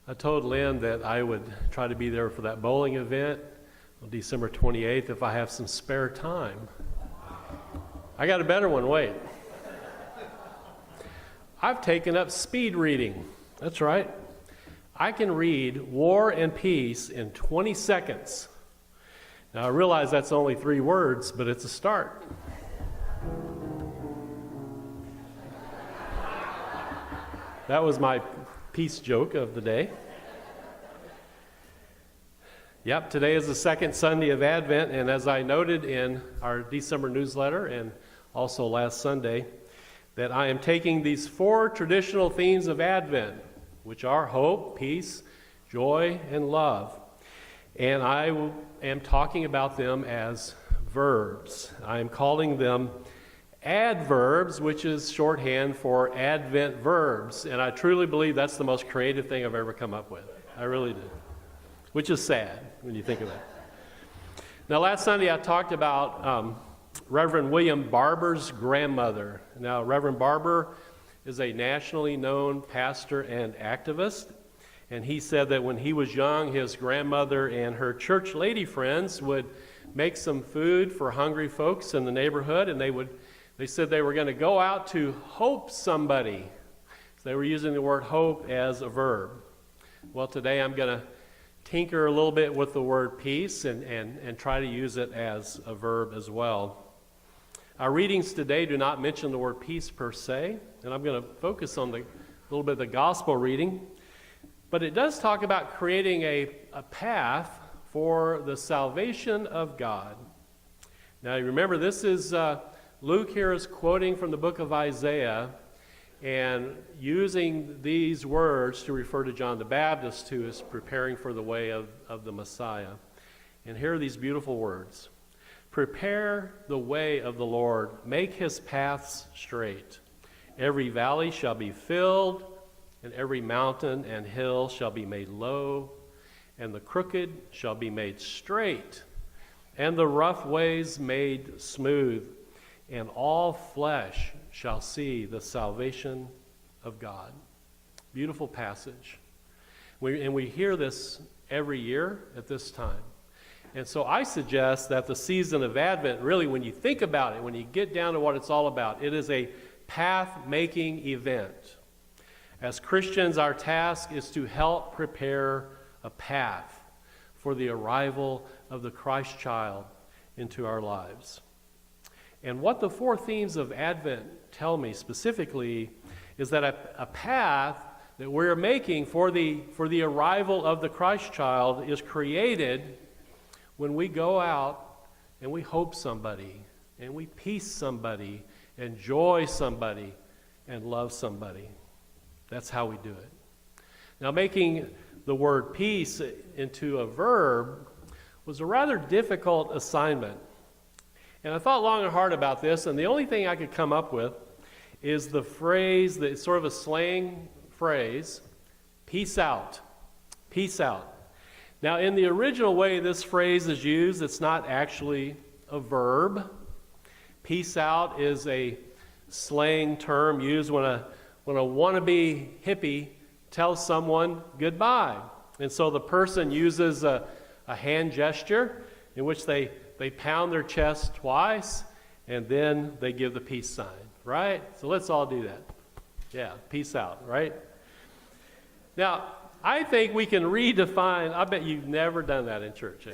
I told Lynn that I would try to be there for that bowling event on December 28th if I have some spare time. I got a better one, wait. I've taken up speed reading. That's right. I can read War and Peace in 20 seconds. Now I realize that's only 3 words, but it's a start. That was my peace joke of the day. Yep, today is the second Sunday of Advent, and as I noted in our December newsletter and also last Sunday, that I am taking these 4 traditional themes of Advent, which are hope, peace, joy, and love. And I am talking about them as verbs. I am calling them adverbs, which is shorthand for Advent verbs. And I truly believe that's the most creative thing I've ever come up with. I really do. Which is sad when you think of it. Now, last Sunday I talked about Reverend William Barber's grandmother. Now, Reverend Barber is a nationally known pastor and activist. And he said that when he was young, his grandmother and her church lady friends would make some food for hungry folks in the neighborhood, and they said they were going to go out to hope somebody. So they were using the word hope as a verb. Well, today I'm going to tinker a little bit with the word peace and try to use it as a verb as well. Our readings today do not mention the word peace per se, and I'm going to focus on a little bit of the gospel reading. But it does talk about creating a path for the salvation of God. Now, you remember, this is Luke here is quoting from the book of Isaiah and using these words to refer to John the Baptist, who is preparing for the way of the Messiah. And here are these beautiful words. Prepare the way of the Lord, make his paths straight. Every valley shall be filled, and every mountain and hill shall be made low, and the crooked shall be made straight, and the rough ways made smooth, and all flesh shall see the salvation of God. Beautiful passage. We hear this every year at this time. And so I suggest that the season of Advent, really, when you think about it, when you get down to what it's all about, it is a path-making event. As Christians, our task is to help prepare a path for the arrival of the Christ child into our lives. And what the 4 themes of Advent tell me specifically is that a path that we're making for the arrival of the Christ child is created when we go out and we hope somebody, and we peace somebody, and joy somebody, and love somebody. That's how we do it. Now, making the word peace into a verb was a rather difficult assignment. And I thought long and hard about this, and the only thing I could come up with is the phrase, that's sort of a slang phrase, peace out. Peace out. Now, in the original way this phrase is used, it's not actually a verb. Peace out is a slang term used when a wannabe hippie tells someone goodbye. And so the person uses a hand gesture in which they pound their chest twice, and then they give the peace sign, right? So let's all do that. Yeah, peace out, right? Now, I think we can redefine, I bet you've never done that in church.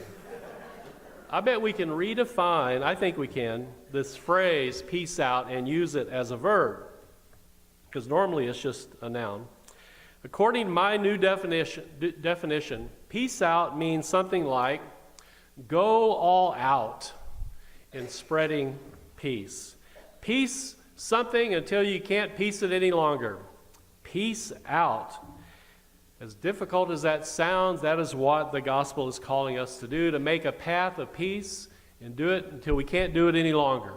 I bet we can redefine, I think we can, this phrase, peace out, and use it as a verb. Because normally it's just a noun. According to my new definition, peace out means something like go all out in spreading peace. Peace something until you can't peace it any longer. Peace out. As difficult as that sounds, that is what the gospel is calling us to do, to make a path of peace and do it until we can't do it any longer.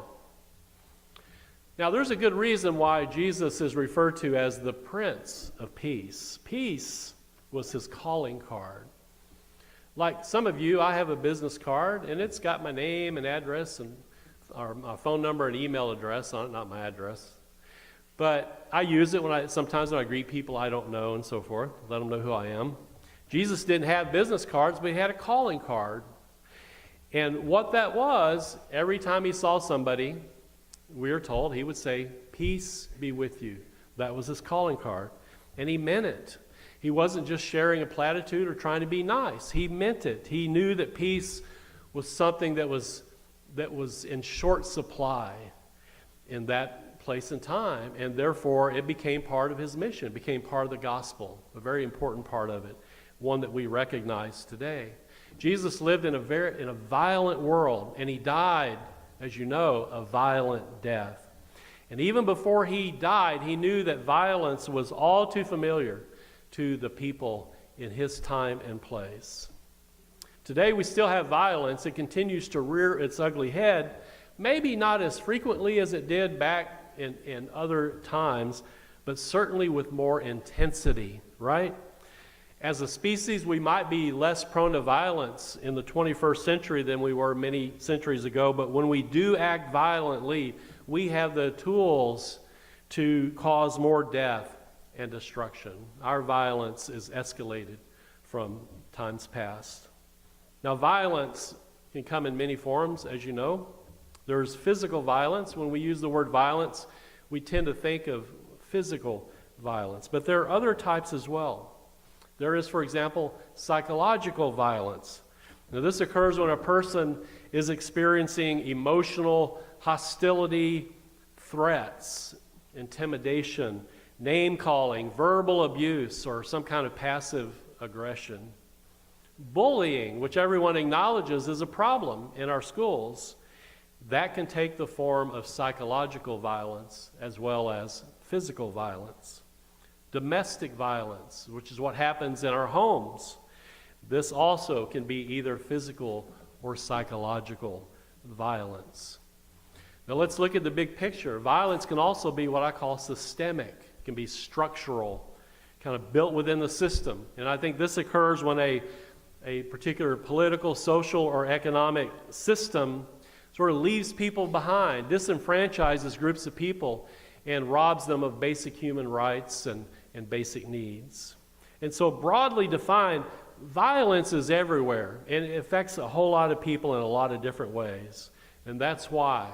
Now, there's a good reason why Jesus is referred to as the Prince of Peace. Peace was his calling card. Like some of you, I have a business card, and it's got my name and address and or my phone number and email address on it, not my address. But I use it sometimes when I greet people I don't know and so forth, let them know who I am. Jesus didn't have business cards, but he had a calling card. And what that was, every time he saw somebody, we are told, he would say, "Peace be with you." That was his calling card. And he meant it. He wasn't just sharing a platitude or trying to be nice. He meant it. He knew that peace was something that was in short supply in that place and time, and therefore it became part of his mission. It became part of the gospel, a very important part of it, one that we recognize today. Jesus lived in a violent world, and he died, as you know, a violent death. And even before he died, he knew that violence was all too familiar to the people in his time and place. Today we still have violence. It continues to rear its ugly head, maybe not as frequently as it did back in other times, but certainly with more intensity, right? As a species, we might be less prone to violence in the 21st century than we were many centuries ago, but when we do act violently, we have the tools to cause more death and destruction. Our violence is escalated from times past. Now, violence can come in many forms, as you know. There's physical violence. When we use the word violence, we tend to think of physical violence, but there are other types as well. There is, for example, psychological violence. Now, this occurs when a person is experiencing emotional hostility, threats, intimidation, name-calling, verbal abuse, or some kind of passive aggression. Bullying, which everyone acknowledges is a problem in our schools, that can take the form of psychological violence as well as physical violence. Domestic violence, which is what happens in our homes, this also can be either physical or psychological violence. Now let's look at the big picture. Violence can also be what I call systemic. It can be structural, kind of built within the system. And I think this occurs when a particular political, social, or economic system sort of leaves people behind, disenfranchises groups of people, and robs them of basic human rights and basic needs. And so broadly defined, violence is everywhere, and it affects a whole lot of people in a lot of different ways. And that's why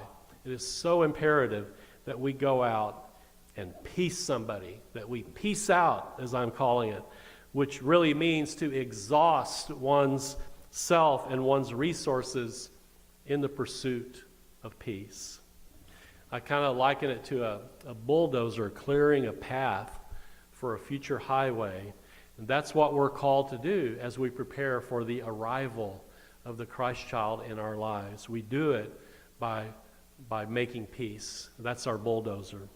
it is so imperative that we go out and peace somebody, that we peace out, as I'm calling it, which really means to exhaust one's self and one's resources in the pursuit of peace. I kind of liken it to a bulldozer clearing a path for a future highway. And that's what we're called to do as we prepare for the arrival of the Christ child in our lives. We do it by making peace. That's our bulldozer.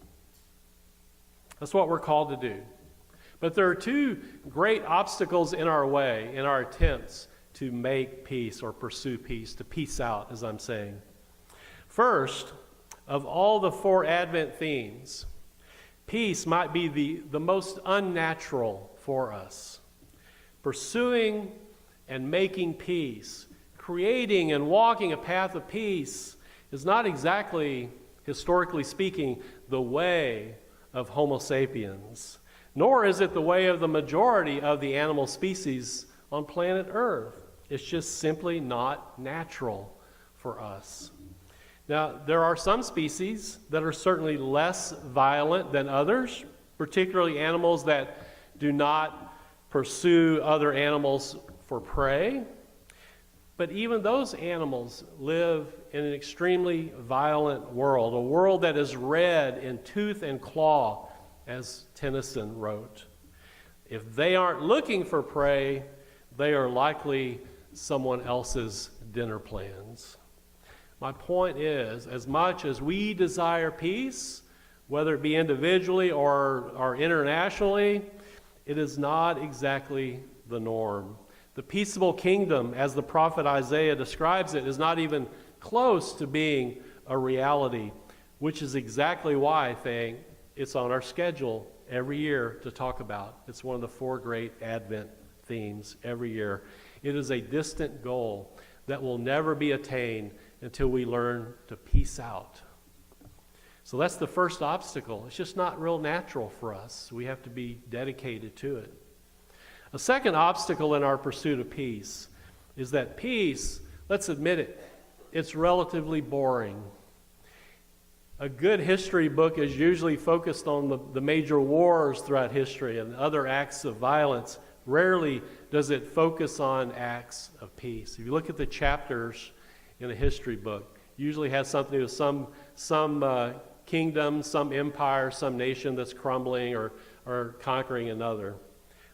That's what we're called to do. But there are two great obstacles in our way, in our attempts to make peace or pursue peace, to peace out, as I'm saying. First, of all the four Advent themes, peace might be the most unnatural for us. Pursuing and making peace, creating and walking a path of peace is not exactly, historically speaking, the way of Homo sapiens, nor is it the way of the majority of the animal species on planet Earth. It's just simply not natural for us. Now, there are some species that are certainly less violent than others, particularly animals that do not pursue other animals for prey. But even those animals live in an extremely violent world, a world that is red in tooth and claw, as Tennyson wrote. If they aren't looking for prey, they are likely someone else's dinner plans. My point is, as much as we desire peace, whether it be individually or internationally, it is not exactly the norm. The peaceable kingdom, as the prophet Isaiah describes it, is not even close to being a reality, which is exactly why I think it's on our schedule every year to talk about. It's one of the four great Advent themes every year. It is a distant goal that will never be attained until we learn to peace out. So that's the first obstacle. It's just not real natural for us. We have to be dedicated to it. A second obstacle in our pursuit of peace is that peace, let's admit it, it's relatively boring. A good history book is usually focused on the major wars throughout history and other acts of violence. Rarely does it focus on acts of peace. If you look at the chapters in a history book, it usually has something to do with some kingdom, some empire, some nation that's crumbling or conquering another.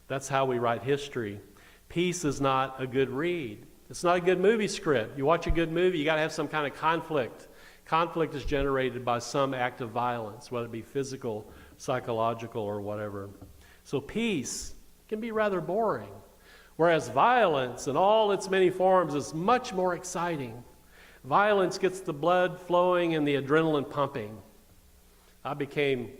That's how we write history. Peace is not a good read. It's not a good movie script. You watch a good movie, you got to have some kind of conflict. Conflict is generated by some act of violence, whether it be physical, psychological, or whatever. So peace can be rather boring, whereas violence in all its many forms is much more exciting. Violence gets the blood flowing and the adrenaline pumping. I became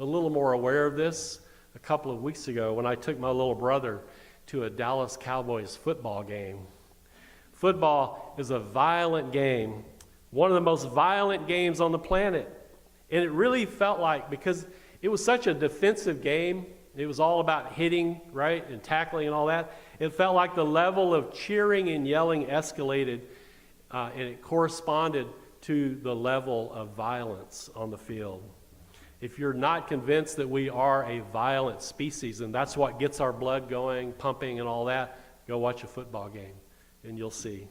a little more aware of this a couple of weeks ago when I took my little brother to a Dallas Cowboys football game. Football is a violent game, one of the most violent games on the planet. And it really felt like, because it was such a defensive game, it was all about hitting, right, and tackling and all that, it felt like the level of cheering and yelling escalated, and it corresponded to the level of violence on the field. If you're not convinced that we are a violent species, and that's what gets our blood going, pumping and all that, go watch a football game, and you'll see.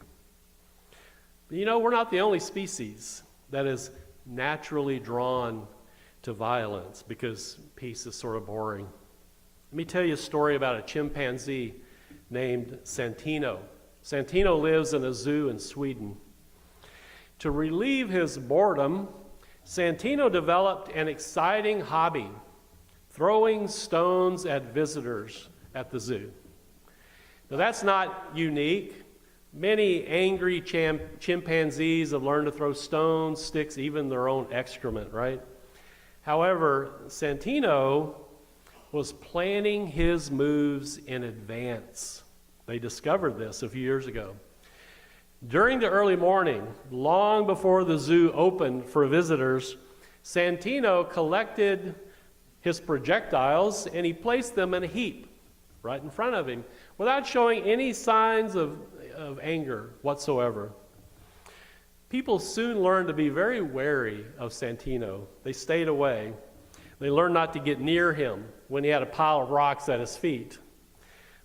But you know, we're not the only species that is naturally drawn to violence because peace is sort of boring. Let me tell you a story about a chimpanzee named Santino. Santino lives in a zoo in Sweden. To relieve his boredom, Santino developed an exciting hobby, throwing stones at visitors at the zoo. Now that's not unique. Many angry chimpanzees have learned to throw stones, sticks, even their own excrement, right? However, Santino was planning his moves in advance. They discovered this a few years ago. During the early morning, long before the zoo opened for visitors, Santino collected his projectiles and he placed them in a heap right in front of him without showing any signs of anger whatsoever. People soon learned to be very wary of Santino. They stayed away. They learned not to get near him when he had a pile of rocks at his feet.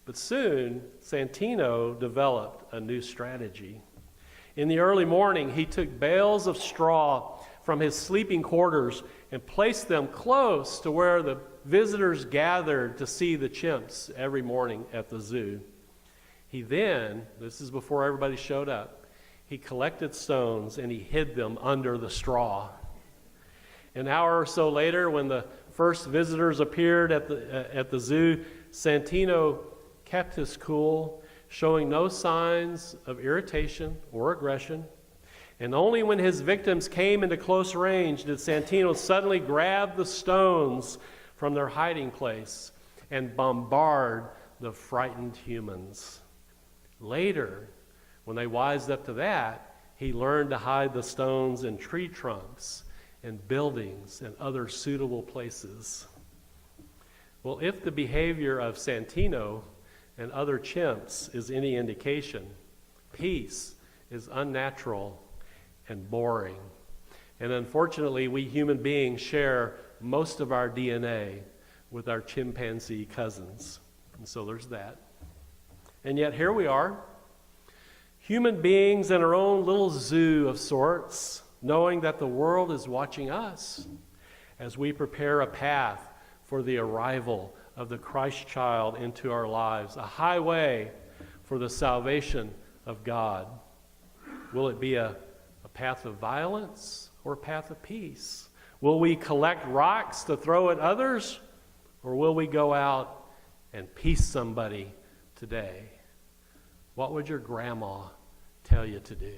But soon, Santino developed a new strategy. In the early morning, he took bales of straw from his sleeping quarters and placed them close to where the visitors gathered to see the chimps every morning at the zoo. He then, this is before everybody showed up, he collected stones and he hid them under the straw. An hour or so later, when the first visitors appeared at the zoo, Santino kept his cool, showing no signs of irritation or aggression. And only when his victims came into close range did Santino suddenly grab the stones from their hiding place and bombard the frightened humans. Later, when they wised up to that, he learned to hide the stones in tree trunks and buildings and other suitable places. Well, if the behavior of Santino and other chimps is any indication, peace is unnatural and boring. And unfortunately, we human beings share most of our DNA with our chimpanzee cousins. And so there's that. And yet here we are, human beings in our own little zoo of sorts, knowing that the world is watching us as we prepare a path for the arrival of the Christ child into our lives, a highway for the salvation of God. Will it be a path of violence or a path of peace? Will we collect rocks to throw at others, or will we go out and peace somebody today? What would your grandma tell you to do?